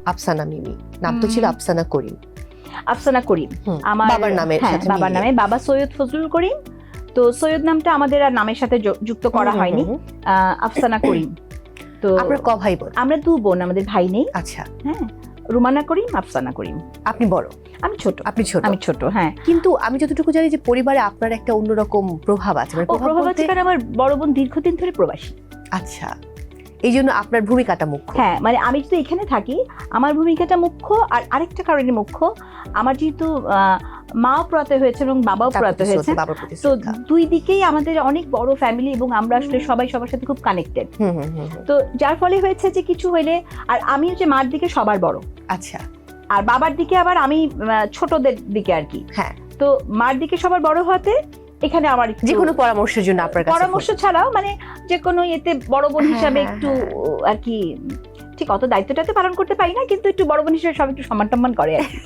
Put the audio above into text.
আফসানা মিমি, নাম তো ছিল আফসানা করিম। আফসানা করিম আমার বাবার নামের সাথে বাবার নামে, বাবা সৈয়দ ফজলুল করিম। তো সৈয়দ নামটা আমাদের আর নামের সাথে যুক্ত করা হয়নি, আফসানা করিম। তো আপনার ক ভাই বোন? আমরা 2 বোন, আমাদের ভাই নেই। আচ্ছা, হ্যাঁ, রুমানা করিম, আফসানা করিম। আপনি বড়? আমি ছোট। আপনি ছোট? আমি ছোট, হ্যাঁ। কিন্তু আমি যতটুকু জানি যে পরিবারে আপনার একটা অন্যরকম প্রভাব আছে। মানে প্রভাব আছে কারণ আমার বড় বোন দীর্ঘদিন ধরে প্রবাসী। আচ্ছা, এই জন্য আপনার ভূমিকাটা মুখ্য। হ্যাঁ, মানে আমি যদি এখানে থাকি আমার ভূমিকাটা মুখ্য, আর আরেকটা কারণে মুখ্য, আমার যেহেতু মাও প্রয়াত হয়েছে এবং বাবাও প্রয়াত হয়েছে, তো 2 দিকেই আমাদের অনেক বড় ফ্যামিলি এবং আমরা আসলে সবাই সবার সাথে খুব কানেক্টেড। তো যার ফলে হয়েছে যে কিছু হইলে, আর আমি হচ্ছে মার দিকে সবার বড়। আচ্ছা, আর বাবার দিকে আবার আমি ছোটদের দিকে আর কি। হ্যাঁ, তো মার দিকে সবার বড় হতে এখানে আমার যে কোনো পরামর্শের জন্য আপনার কাছে পরামর্শ ছাড়াও মানে যে কোনো এতে বড় বোন হিসাবে একটু আর কি, ঠিক অত দায়িত্বটাতে পালন করতে পারি না, কিন্তু একটু বড় বোন হিসেবে সব একটু সম্মান টম্মান করে আর কি।